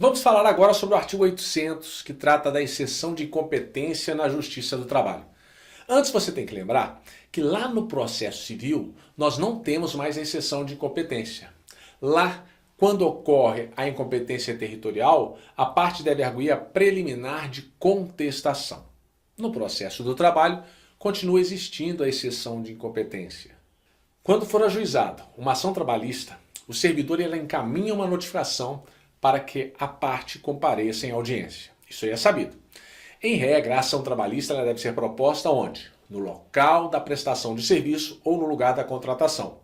Vamos falar agora sobre o artigo 800, que trata da exceção de incompetência na Justiça do Trabalho. Antes você tem que lembrar que lá no processo civil nós não temos mais a exceção de incompetência. Lá, quando ocorre a incompetência territorial, a parte deve arguir a preliminar de contestação. No processo do trabalho, continua existindo a exceção de incompetência. Quando for ajuizada uma ação trabalhista, o servidor encaminha uma notificação para que a parte compareça em audiência. Isso aí é sabido. Em regra, a ação trabalhista ela deve ser proposta onde? No local da prestação de serviço ou no lugar da contratação.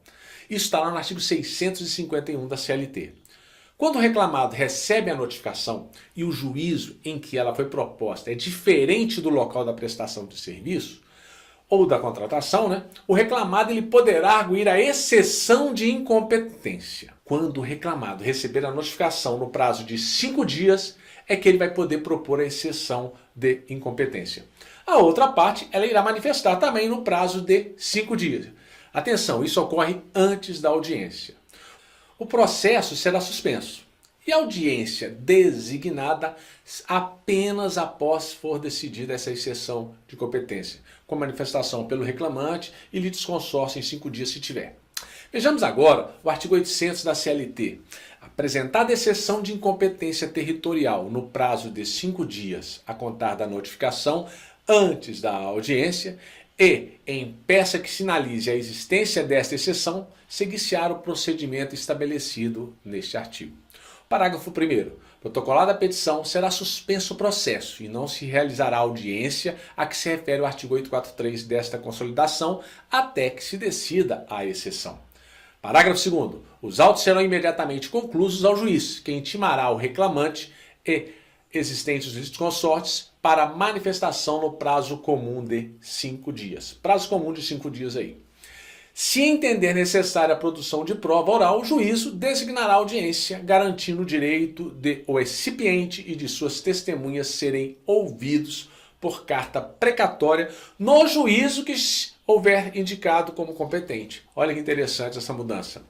Isso está lá no artigo 651 da CLT. Quando o reclamado recebe a notificação e o juízo em que ela foi proposta é diferente do local da prestação de serviço ou da contratação, o reclamado ele poderá arguir a exceção de incompetência. Quando o reclamado receber a notificação no prazo de 5 dias, é que ele vai poder propor a exceção de incompetência. A outra parte, ela irá manifestar também no prazo de 5 dias. Atenção, isso ocorre antes da audiência. O processo será suspenso e a audiência designada apenas após for decidida essa exceção de competência, com manifestação pelo reclamante e litisconsórcio em 5 dias se tiver. Vejamos agora o artigo 800 da CLT. Apresentada exceção de incompetência territorial no prazo de 5 dias a contar da notificação antes da audiência e em peça que sinalize a existência desta exceção, seguir-se-á o procedimento estabelecido neste artigo. Parágrafo 1º. Protocolada a petição, será suspenso o processo e não se realizará audiência a que se refere o artigo 843 desta consolidação até que se decida a exceção. Parágrafo 2º. Os autos serão imediatamente conclusos ao juiz, que intimará o reclamante e existentes litisconsortes para manifestação no prazo comum de 5 dias. Prazo comum de 5 dias aí. Se entender necessária a produção de prova oral, o juízo designará audiência, garantindo o direito de o recipiente e de suas testemunhas serem ouvidos por carta precatória no juízo que houver indicado como competente. Olha que interessante essa mudança.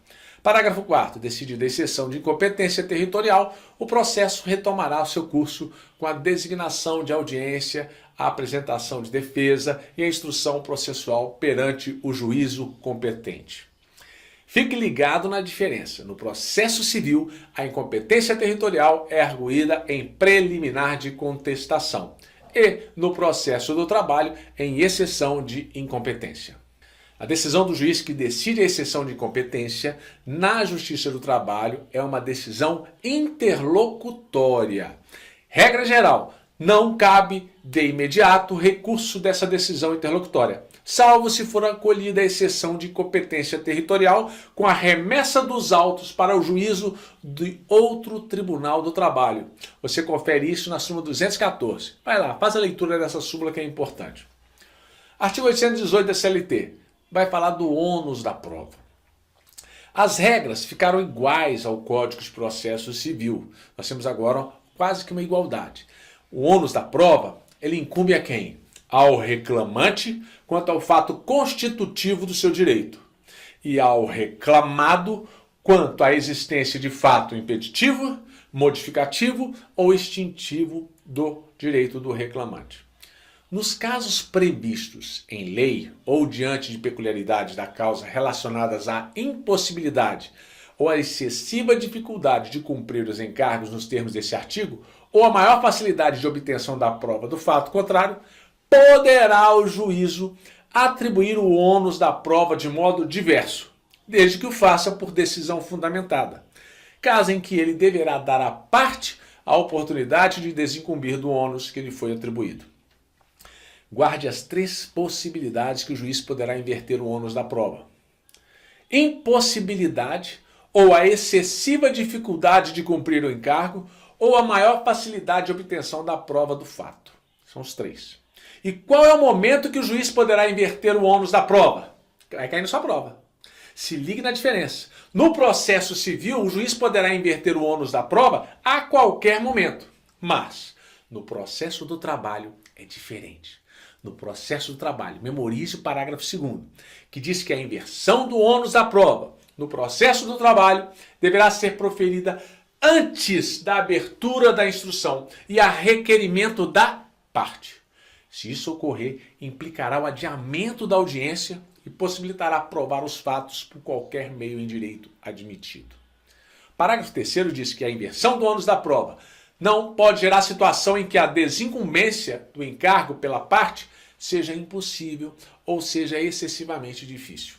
Parágrafo 4º. Decidida a exceção de incompetência territorial, o processo retomará o seu curso com a designação de audiência, a apresentação de defesa e a instrução processual perante o juízo competente. Fique ligado na diferença. No processo civil, a incompetência territorial é arguída em preliminar de contestação e, no processo do trabalho, em exceção de incompetência. A decisão do juiz que decide a exceção de incompetência na Justiça do Trabalho é uma decisão interlocutória. Regra geral, não cabe de imediato recurso dessa decisão interlocutória, salvo se for acolhida a exceção de incompetência territorial com a remessa dos autos para o juízo de outro Tribunal do Trabalho. Você confere isso na súmula 214. Vai lá, faz a leitura dessa súmula que é importante. Artigo 818 da CLT. Vai falar do ônus da prova. As regras ficaram iguais ao Código de Processo Civil. Nós temos agora quase que uma igualdade. O ônus da prova, ele incumbe a quem? Ao reclamante quanto ao fato constitutivo do seu direito e ao reclamado quanto à existência de fato impeditivo, modificativo ou extintivo do direito do reclamante. Nos casos previstos em lei ou diante de peculiaridades da causa relacionadas à impossibilidade ou à excessiva dificuldade de cumprir os encargos nos termos desse artigo, ou a maior facilidade de obtenção da prova do fato contrário, poderá o juízo atribuir o ônus da prova de modo diverso, desde que o faça por decisão fundamentada, caso em que ele deverá dar à parte a oportunidade de desincumbir do ônus que lhe foi atribuído. Guarde as 3 possibilidades que o juiz poderá inverter o ônus da prova. Impossibilidade, ou a excessiva dificuldade de cumprir o encargo, ou a maior facilidade de obtenção da prova do fato. São os 3. E qual é o momento que o juiz poderá inverter o ônus da prova? Vai cair na sua prova. Se ligue na diferença. No processo civil, o juiz poderá inverter o ônus da prova a qualquer momento. Mas, no processo do trabalho, é diferente. No processo do trabalho, memorize o parágrafo 2º, que diz que a inversão do ônus da prova no processo do trabalho deverá ser proferida antes da abertura da instrução e a requerimento da parte. Se isso ocorrer, implicará o adiamento da audiência e possibilitará provar os fatos por qualquer meio em direito admitido. Parágrafo 3º diz que a inversão do ônus da prova não pode gerar situação em que a desincumbência do encargo pela parte seja impossível ou seja excessivamente difícil.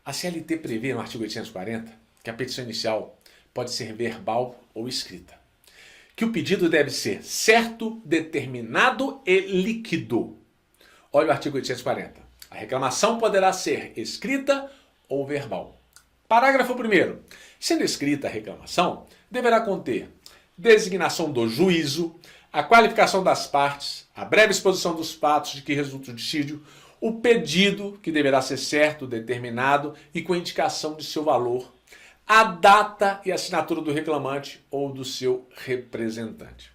A CLT prevê no artigo 840 que a petição inicial pode ser verbal ou escrita, que o pedido deve ser certo, determinado e líquido. Olha o artigo 840. A reclamação poderá ser escrita ou verbal. Parágrafo 1º. Sendo escrita a reclamação, deverá conter designação do juízo, a qualificação das partes, a breve exposição dos fatos de que resulta o dissídio, o pedido, que deverá ser certo, determinado e com indicação de seu valor, a data e assinatura do reclamante ou do seu representante.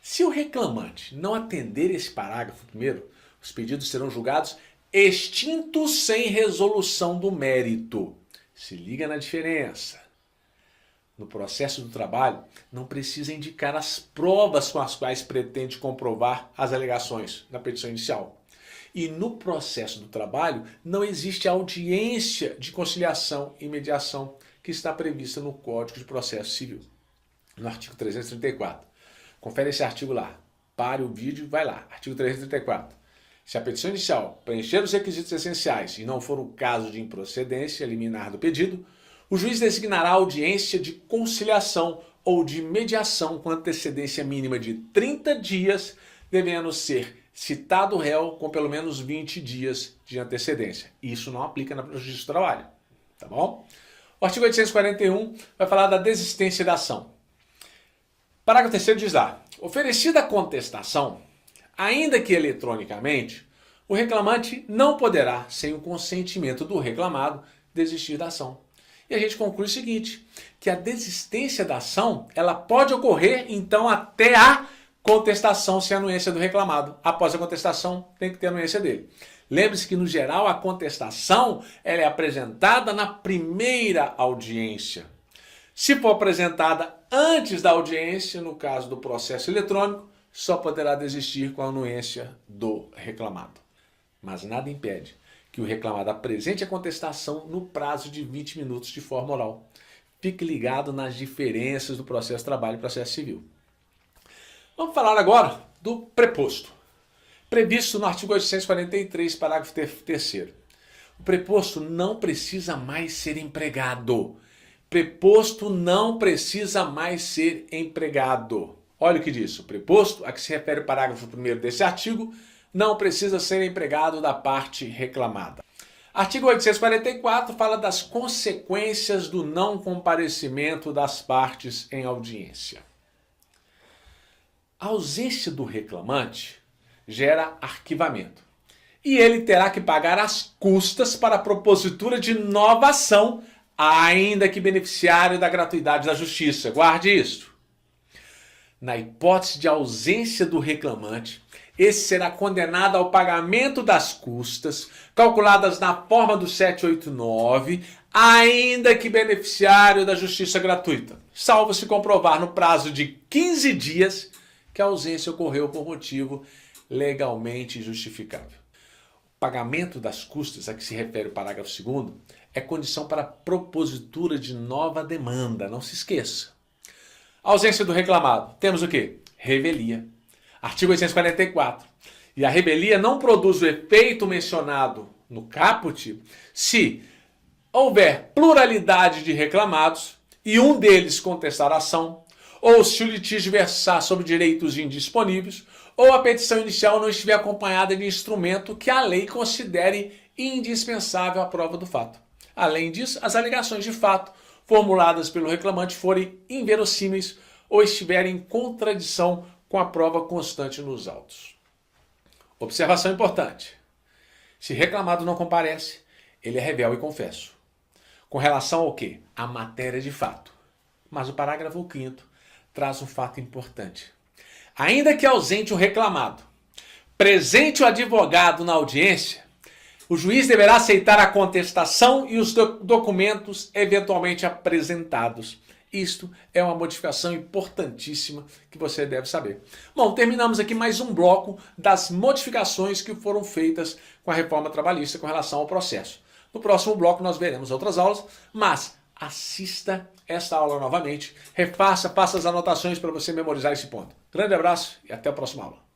Se o reclamante não atender esse parágrafo primeiro, os pedidos serão julgados extintos sem resolução do mérito. Se liga na diferença. No processo do trabalho, não precisa indicar as provas com as quais pretende comprovar as alegações na petição inicial. E no processo do trabalho, não existe audiência de conciliação e mediação que está prevista no Código de Processo Civil, no artigo 334. Confere esse artigo lá. Pare o vídeo e vai lá. Artigo 334. Se a petição inicial preencher os requisitos essenciais e não for o caso de improcedência liminar do pedido, o juiz designará audiência de conciliação ou de mediação com antecedência mínima de 30 dias, devendo ser citado o réu com pelo menos 20 dias de antecedência. Isso não aplica na Justiça do Trabalho. Tá bom? O artigo 841 vai falar da desistência da ação. Parágrafo 3º diz lá: oferecida a contestação, ainda que eletronicamente, o reclamante não poderá, sem o consentimento do reclamado, desistir da ação. E a gente conclui o seguinte, que a desistência da ação, ela pode ocorrer, então, até a contestação sem anuência do reclamado. Após a contestação, tem que ter a anuência dele. Lembre-se que, no geral, a contestação ela é apresentada na primeira audiência. Se for apresentada antes da audiência, no caso do processo eletrônico, só poderá desistir com a anuência do reclamado. Mas nada impede que o reclamado apresente a contestação no prazo de 20 minutos de forma oral. Fique ligado nas diferenças do processo de trabalho e processo civil. Vamos falar agora do preposto, previsto no artigo 843, parágrafo 3º. O preposto não precisa mais ser empregado. Preposto não precisa mais ser empregado. Olha o que diz. O preposto, a que se refere o parágrafo 1º desse artigo, não precisa ser empregado da parte reclamada. Artigo 844 fala das consequências do não comparecimento das partes em audiência. A ausência do reclamante gera arquivamento. E ele terá que pagar as custas para a propositura de nova ação, ainda que beneficiário da gratuidade da justiça. Guarde isso. Na hipótese de ausência do reclamante, esse será condenado ao pagamento das custas, calculadas na forma do 789, ainda que beneficiário da justiça gratuita, salvo se comprovar no prazo de 15 dias que a ausência ocorreu por motivo legalmente justificável. O pagamento das custas a que se refere o parágrafo 2º é condição para a propositura de nova demanda, não se esqueça. A ausência do reclamado, temos o quê? Revelia. Artigo 844. E a revelia não produz o efeito mencionado no caput se houver pluralidade de reclamados e um deles contestar a ação, ou se o litígio versar sobre direitos indisponíveis, ou a petição inicial não estiver acompanhada de instrumento que a lei considere indispensável à prova do fato. Além disso, as alegações de fato formuladas pelo reclamante forem inverossímeis ou estiverem em contradição com a prova constante nos autos. Observação importante. Se reclamado não comparece, ele é revel e confesso. Com relação ao quê? A matéria de fato. Mas o parágrafo 5º traz um fato importante. Ainda que ausente o reclamado, presente o advogado na audiência, o juiz deverá aceitar a contestação e os documentos eventualmente apresentados, Isto é uma modificação importantíssima que você deve saber. Bom, terminamos aqui mais um bloco das modificações que foram feitas com a reforma trabalhista com relação ao processo. No próximo bloco nós veremos outras aulas, mas assista esta aula novamente, refaça, faça as anotações para você memorizar esse ponto. Grande abraço e até a próxima aula.